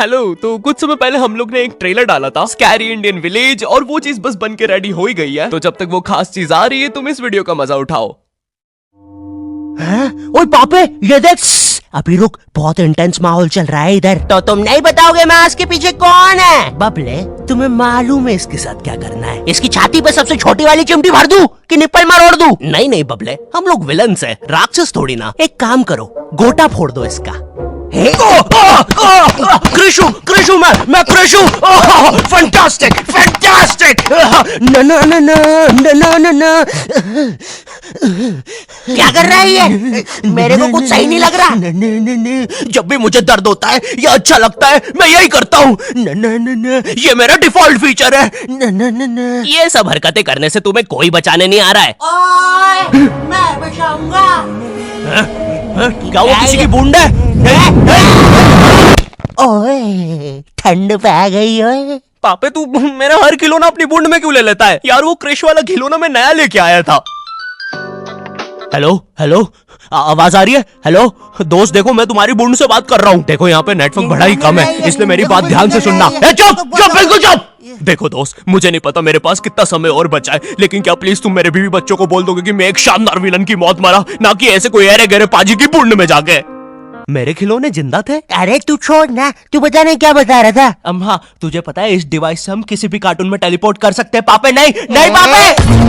Hello. तो कुछ समय पहले हम लोग ने एक ट्रेलर डाला था स्कैरी इंडियन विलेज, और वो चीज बस बन के रेडी हो ही गई है। तो जब तक वो खास चीज आ रही है तुम इस वीडियो का मजा उठाओ। ओए पापे, ये देख। अभी रुक, बहुत इंटेंस माहौल चल रहा है इधर। तो तुम नहीं बताओगे मास्क के पीछे कौन है? बबले, तुम्हें मालूम है इसके साथ क्या करना है? इसकी छाती पे सबसे छोटी वाली चिमटी भर दूं कि निप्पल मरोड़ दूं? नहीं नहीं बबले, हम लोग विलन्स हैं, राक्षस थोड़ी ना। एक काम करो, गोटा फोड़ दो इसका। कृषु, कृषु, मैं कृषु। Fantastic, fantastic. ना ना ना ना ना ना ना। क्या कर रहा है ये? मेरे को कुछ सही नहीं लग रहा। जब भी मुझे दर्द होता है या अच्छा लगता है मैं यही करता हूँ। ये मेरा डिफॉल्ट फीचर है। ये सब हरकतें करने से तुम्हें कोई बचाने नहीं आ रहा है। ओए, मैं बचाऊंगा। क्या वो किसी की बूंद है? ओए, ठंड पै गई ओए। पापे तू मेरा हर खिलौना अपनी बूंद में क्यों ले लेता है? यार वो क्रिश वाला खिलौना मैं नया लेके आया था। हेलो हेलो, आवाज आ रही है? हेलो दोस्त, देखो मैं तुम्हारी बूंद से बात कर रहा हूँ। देखो यहाँ पे नेटवर्क बड़ा ही कम है, इसलिए मेरी बात ध्यान से सुनना। चुप चुप, बिल्कुल चुप। देखो दोस्त, मुझे नहीं पता मेरे पास कितना समय और बचा है, लेकिन क्या प्लीज तुम मेरे बीवी बच्चों को बोल दोगे कि मैं एक शानदार विलन की मौत मरा, ना कि ऐसे कोई अरे गहरे पाजी की बूंद में जाके। मेरे खिलौने जिंदा थे? अरे तू छोड़ ना, तू बता नहीं क्या बता रहा था? हाँ, तुझे पता है इस डिवाइस से हम किसी भी कार्टून में टेलीपोर्ट कर सकते हैं। पापे नहीं नहीं पापे।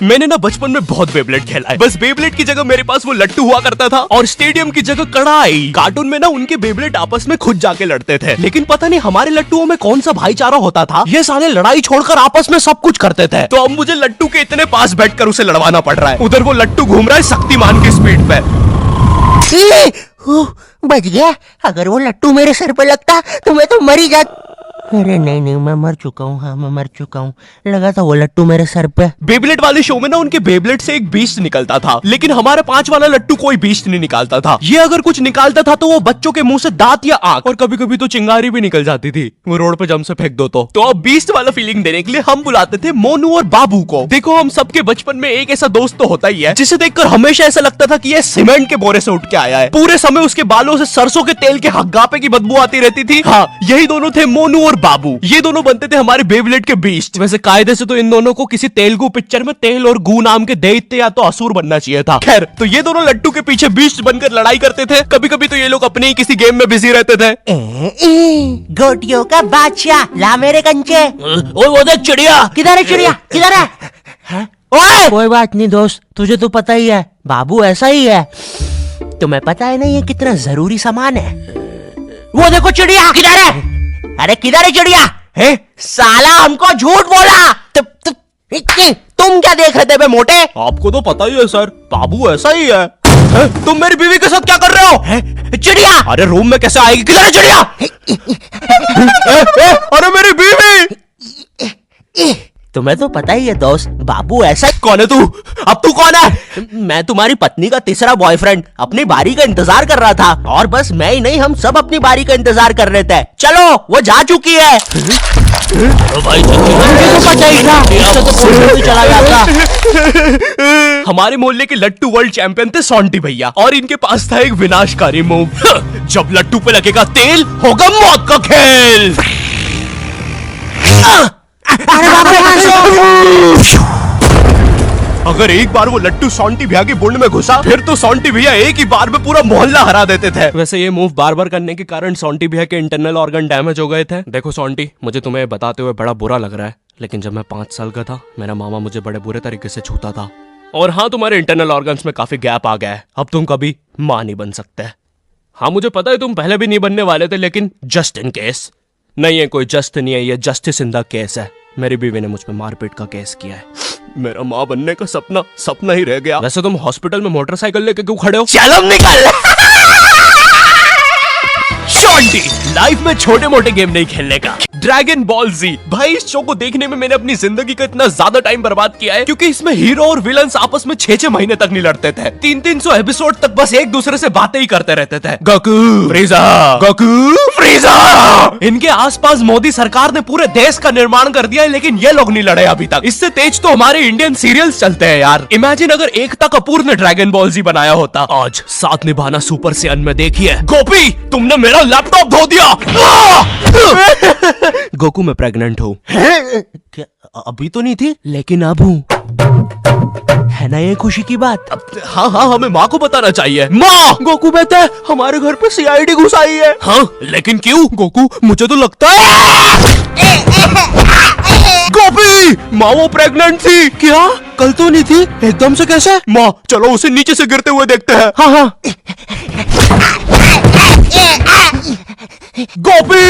मैंने ना बचपन में बहुत बेब्लेड खेला है। बस बेब्लेड की जगह मेरे पास वो लट्टू हुआ करता था, और स्टेडियम की जगह कड़ाई। कार्टून में ना उनके बेब्लेड आपस में खुद जाके लड़ते थे, लेकिन पता नहीं हमारे लट्टुओं में कौन सा भाईचारा होता था, ये सारे लड़ाई छोड़कर आपस में सब कुछ करते थे। तो अब मुझे लट्टू के इतने पास बैठकर उसे लड़वाना पड़ रहा है। उधर वो लट्टू घूम रहा है शक्तिमान की स्पीड पे। बच गया। अगर वो लट्टू मेरे सर पे लगता तो मैं तो मर ही जाता। अरे नहीं नहीं, मैं मर चुका हूँ। हाँ मैं मर चुका हूँ। लगा था वो लट्टू मेरे सर पे। बेब्लेड वाले शो में ना उनके बेब्लेड से एक बीस्ट निकलता था, लेकिन हमारे 5 वाला लट्टू कोई बीस्ट नहीं निकालता था। ये अगर कुछ निकालता था तो वो बच्चों के मुंह से दांत या आंख, और कभी कभी तो चिंगारी भी निकल जाती थी, वो रोड पे जम से फेंक दो तो अब बीस्ट वाला फीलिंग देने के लिए हम बुलाते थे मोनू और बाबू को। देखो हम सबके बचपन में एक ऐसा दोस्त तो होता ही है जिसे देखकर हमेशा ऐसा लगता था कि ये सीमेंट के बोरे से उठ के आया है। पूरे समय उसके बालों से सरसों के तेल के हग्गापे की बदबू आती रहती थी। हाँ, यही दोनों थे मोनू और बाबू। ये दोनों बनते थे हमारे बेब्लेड के बीस्ट। वैसे कायदे से तो इन दोनों को किसी तेलुगु पिक्चर में तेल और गू नाम के दैत्य या तो असुर बनना चाहिए था। खैर, तो ये दोनों लट्टू के पीछे बीस्ट बनकर लड़ाई करते थे। कभी कभी तो ये लोग अपने ही किसी गेम में बिजी रहते थे। गोटियों का बादशाह, ला मेरे कंचे। ओए वो देख चिड़िया। किधर है चिड़िया? किधर है? ओए, कोई बात नहीं दोस्त, तुझे तो पता ही है बाबू ऐसा ही है। तुम्हें पता है ना ये कितना जरूरी सामान है? वो देखो चिड़िया। किधर है? अरे किधर है चिड़िया? है साला, हमको झूठ बोला। तुम क्या देख रहे थे बे मोटे? आपको तो पता ही है सर, बाबू ऐसा ही है। तुम मेरी बीवी के साथ क्या कर रहे हो? चिड़िया। अरे रूम में कैसे आएगी? किधर है चिड़िया? अरे मेरी बीवी। तुम्हें तो पता ही है दोस्त, बाबू ऐसा। कौन है तू? अब तू कौन है? मैं तुम्हारी पत्नी का तीसरा बॉयफ्रेंड, अपनी बारी का इंतजार कर रहा था। और बस मैं ही नहीं, हम सब अपनी बारी का इंतजार कर रहे थे। चलो, वो जा चुकी है। भाई तो पता ही था, इससे तो कोई चला जाता। हमारे मोहल्ले के लट्टू वर्ल्ड चैंपियन थे सोंटी भैया, और इनके पास था एक विनाशकारी मूव। जब लट्टू पे लगेगा तेल, होगा मौत का खेल। अगर एक बार वो लट्टू सोंटी भैया की बूंद में घुसा, फिर तो सोंटी भैया एक ही बार में पूरा मोहल्ला हरा देते थे। वैसे ये मूव बार बार करने के कारण सोंटी भैया के इंटरनल ऑर्गन डैमेज हो गए थे। देखो सोंटी, मुझे तुम्हें बताते हुए बड़ा बुरा लग रहा है, लेकिन जब मैं 5 साल का था, मेरा मामा मुझे बड़े बुरे तरीके से छूता था। और हाँ, तुम्हारे इंटरनल ऑर्गन्स में काफी गैप आ गया है, अब तुम कभी मां नहीं बन सकते। हाँ मुझे पता है तुम पहले भी नहीं बनने वाले थे, लेकिन जस्ट इन केस। नहीं है कोई जस्ट नहीं है, ये जस्टिस इन द केस है। मेरी बीवी ने मुझ पे मारपीट का केस किया है। मेरा माँ बनने का सपना ही रह गया। वैसे तुम हॉस्पिटल में मोटरसाइकिल लेके क्यों खड़े हो? चलो निकल। शॉन्टी, लाइफ में छोटे मोटे गेम नहीं खेलने का। ड्रैगन बॉल जी, भाई इस शो को देखने में मैंने अपनी जिंदगी का इतना ज्यादा टाइम बर्बाद किया है, क्योंकि इसमें हीरो और विलन्स आपस में 6-6 महीने तक नहीं लड़ते थे। 300-300 एपिसोड तक बस एक दूसरे से बातें ही करते रहते थे। Goku फ्रीजा, Goku freezer. इनके आसपास मोदी सरकार ने पूरे देश का निर्माण कर दिया है, लेकिन ये लोग नहीं लड़े अभी तक। इससे तेज तो हमारे इंडियन सीरियल्स चलते हैं यार। इमेजिन अगर एकता कपूर ने ड्रैगन बॉल जी बनाया होता। आज साथ निभाना सुपर सेयन में देखिए। गोपी, तुमने मेरा लैपटॉप धो दिया। गोकू, मैं प्रेग्नेंट हूँ। क्या अभी तो नहीं थी, लेकिन अब हूँ। है ना ये खुशी की बात? हाँ हाँ, हमें माँ को बताना चाहिए। माँ, गोकू बेटा, हमारे घर पे सीआईडी घुस आई है। हाँ, लेकिन क्यों? गोकू, मुझे तो लगता है गोपी, माँ वो प्रेग्नेंट थी। क्या? कल तो नहीं थी, एकदम से कैसे? माँ, चलो उसे नीचे से गिरते हुए देखते हैं। हाँ हाँ। गोपी,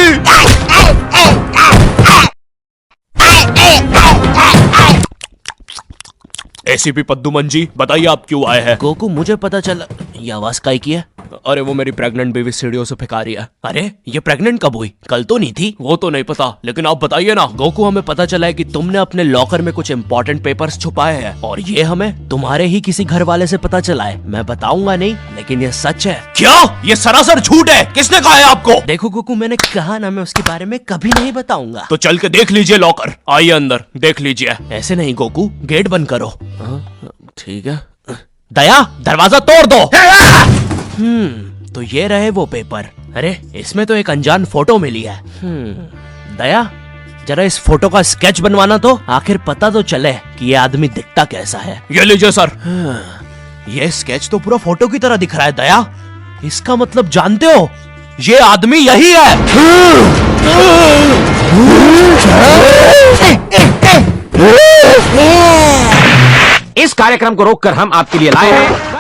एसीपी पद्दुमन जी, बताइए आप क्यों आए हैं? गोकू, मुझे पता चला। ये आवाज काहे की है? अरे वो मेरी प्रेग्नेंट बेबी सीढ़ियों से फेंका रही है। अरे ये प्रेग्नेंट कब हुई? कल तो नहीं थी। वो तो नहीं पता, लेकिन आप बताइए ना। गोकू, हमें पता चला है कि तुमने अपने लॉकर में कुछ इम्पोर्टेंट पेपर्स छुपाए हैं, और ये हमें तुम्हारे ही किसी घर वाले से पता चला है। मैं बताऊंगा नहीं, लेकिन ये सच है। क्या? ये सरासर झूठ है। किसने कहा है आपको? देखो गोकू, मैंने कहा ना, मैं उसके बारे में कभी नहीं बताऊंगा। तो चल के देख लीजिए लॉकर। आइए अंदर, देख लीजिए। ऐसे नहीं गोकू, गेट बंद करो। ठीक है। दया, दरवाजा तोड़ दो। तो ये रहे वो पेपर। अरे इसमें तो एक अनजान फोटो मिली है। दया, जरा इस फोटो का स्केच बनवाना तो, आखिर पता तो चले कि ये आदमी दिखता कैसा है। ये लीजिए सर। ये स्केच तो पूरा फोटो की तरह दिख रहा है। दया, इसका मतलब जानते हो, ये आदमी यही है। इस कार्यक्रम को रोककर हम आपके लिए लाए हैं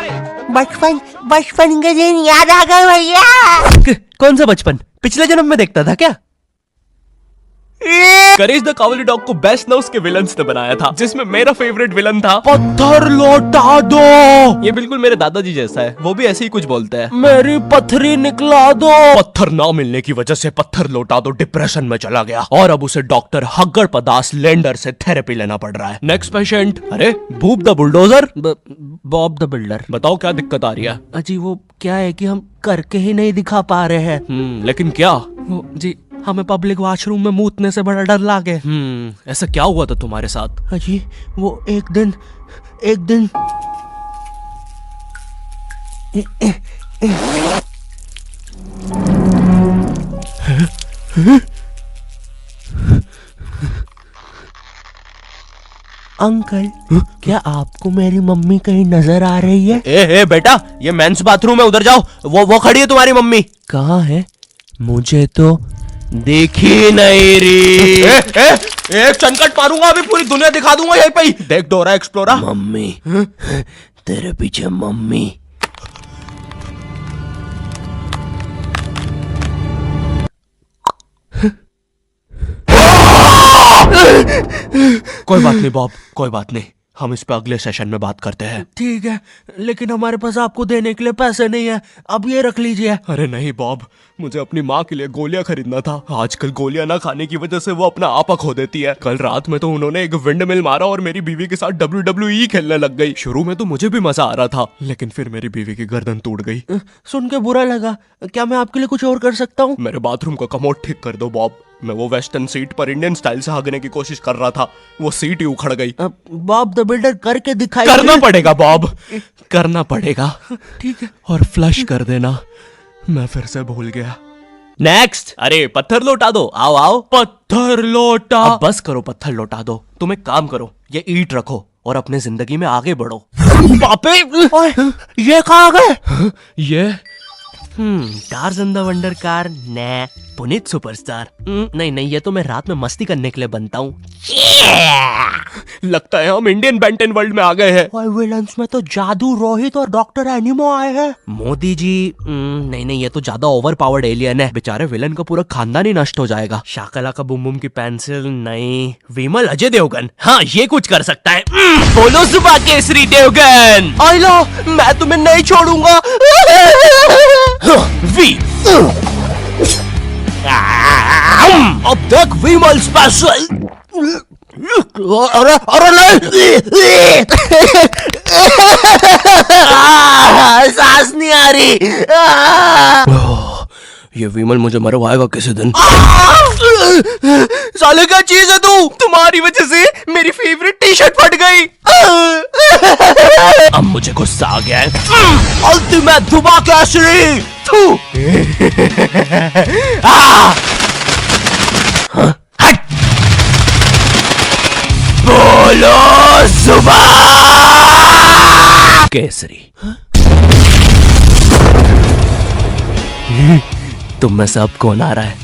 बचपन के दिन याद आ गए भैया। कौन सा बचपन? पिछले जन्म में देखता था क्या? करेज द कावली डॉग को बेस्ट ना उसके विलन्स ने बनाया था, जिसमें मेरा फेवरेट विलन था पत्थर लौटा दो। ये बिल्कुल मेरे दादाजी जैसा है, वो भी ऐसे ही कुछ बोलते हैं। मेरी पथरी निकला दो। पत्थर ना मिलने की वजह से पत्थर लौटा दो डिप्रेशन में चला गया, और अब उसे डॉक्टर हग्गड़ पदास लेंडर से थेरेपी लेना पड़ रहा है। Next patient. अरे भूप the bulldozer. Bob the builder. बताओ क्या दिक्कत आ रही है? अजी वो क्या है कि हम करके ही नहीं दिखा पा रहे हैं। लेकिन क्या? वो जी, हमें पब्लिक वॉशरूम में मूतने से बड़ा डर लागे। ऐसा क्या हुआ था तुम्हारे साथ? अजी वो एक दिन अंकल, क्या आपको मेरी मम्मी कहीं नजर आ रही है? ए बेटा, ये मेंस बाथरूम है, उधर जाओ। वो खड़ी है तुम्हारी मम्मी। कहाँ है? मुझे तो देखी नहीं रही। एक चनकट मारूंगा, अभी पूरी दुनिया दिखा दूंगा यहीं पे ही। देख डोरा एक्सप्लोरा। मम्मी, तेरे पीछे मम्मी। कोई बात नहीं बॉब, कोई बात नहीं, हम इस पे अगले सेशन में बात करते हैं। ठीक है, लेकिन हमारे पास आपको देने के लिए पैसे नहीं है, अब ये रख लीजिए। अरे नहीं बॉब, मुझे अपनी माँ के लिए गोलियां खरीदना था। आजकल गोलियां ना खाने की वजह से वो अपना आपा खो देती है। कल रात में तो उन्होंने एक विंड मिल मारा और मेरी बीवी के साथ WWE खेलने लग गई। शुरू में तो मुझे भी मजा आ रहा था, लेकिन फिर मेरी बीवी की गर्दन टूट गई। सुन के बुरा लगा। क्या मैं आपके लिए कुछ और कर सकता हूँ? मेरे बाथरूम का कमोड ठीक कर दो बॉब। मैं वो वेस्टर्न सीट पर इंडियन स्टाइल से हगने की कोशिश कर रहा था, वो सीट ही उखड़ गई। बॉब द बिल्डर करके दिखाई। करना पड़ेगा बॉब, करना पड़ेगा। ठीक है। और फ्लश कर देना। मैं फिर से भूल गया। नेक्स्ट। अरे पत्थर लौटा दो। आओ आओ। पत्थर लौटा। अब बस करो, पत्थर लौटा दो। तुम एक काम करो, ये ईंट रखो और अपने जिंदगी में आगे बढ़ो। पापे, ये कहाँ गए? ये टार्ज़न द वंडर कार ने पुनीत सुपरस्टार। नहीं, ये तो मैं रात में मस्ती करने के लिए बनता हूँ। लगता है हम इंडियन बेंटन वर्ल्ड में आ गए हैं। और विलन्स में तो जादू रोहित और डॉक्टर एनिमो आए हैं। मोदी जी, नहीं, ये तो ज्यादा ओवर पावर्ड एलियन है। बेचारे विलन का पूरा खानदान ही नष्ट हो जाएगा। शाकला का बुम बुम की पेंसिल नहीं। विमल अजय देवगन, हाँ ये कुछ कर सकता है। बोलो सुबह केसरी देवगन। आइला, मैं तुम्हें नहीं छोड़ूंगा। वी अब तक विमल स्पेशल। अरे नहीं, सांस नहीं आ रही। ये विमल मुझे मरवाएगा किसी दिन। साले क्या चीज है तू? तुम्हारी वजह से मेरी फेवरेट टी शर्ट फट गई। अब मुझे गुस्सा आ गया है। अल्टीमेट धुबा केसरी। थू। हट। बोलो सुबह केसरी। तुम में से अब कौन आ रहा है?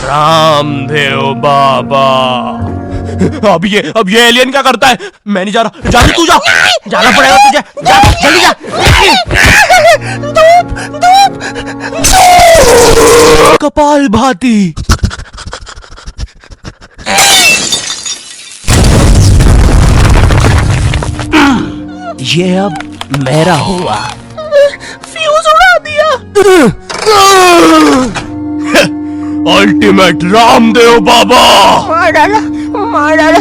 रामदेव बाबा। अब ये एलियन क्या करता है? मैं नहीं जा रहा। जा तू, जा। जाना पड़ेगा तुझे। जा जल्दी जा। कपाल भाती। ये अब मेरा हुआ। फ्यूज उड़ा दिया। अल्टीमेट रामदेव बाबा। मार डाला, मार डाला।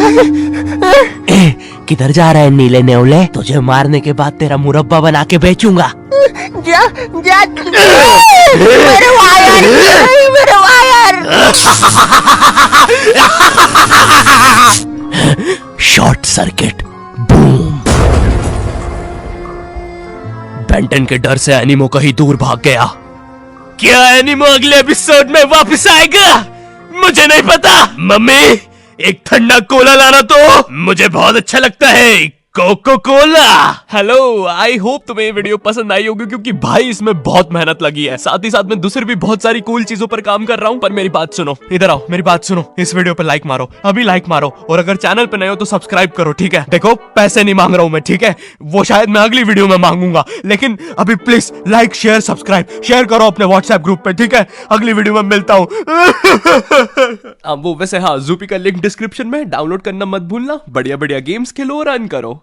किधर जा रहा है नीले नेवले? तुझे मारने के बाद तेरा मुरब्बा बना के बेचूंगा। जा जा। मेरे वायर, मेरे wire. Short circuit. Boom. Benton के डर से एनिमो कहीं दूर भाग गया। क्या एनिमो अगले एपिसोड में वापस आएगा? मुझे नहीं पता। मम्मी, एक ठंडा कोला लाना तो। मुझे बहुत अच्छा लगता है Coca Cola. Hello, I hope तुम्हें ये वीडियो पसंद आई होगी, क्योंकि भाई इसमें बहुत मेहनत लगी है। साथ ही साथ मैं दूसरी भी बहुत सारी कूल चीजों पर काम कर रहा हूँ। पर मेरी बात सुनो, इधर आओ, मेरी बात सुनो। इस वीडियो पर लाइक मारो, अभी लाइक मारो। और अगर चैनल पे नए हो तो सब्सक्राइब करो, ठीक है? देखो, पैसे नहीं मांग रहा हूँ मैं, ठीक है? वो शायद मैं अगली वीडियो में मांगूंगा, लेकिन अभी please like share subscribe share करो अपने व्हाट्सएप ग्रुप पे, ठीक है? अगली वीडियो में मिलता हूँ। वो वैसे हाँ, ज़ूपी का लिंक डिस्क्रिप्शन में, डाउनलोड करना मत भूलना। बढ़िया बढ़िया गेम्स खेलो और रन करो।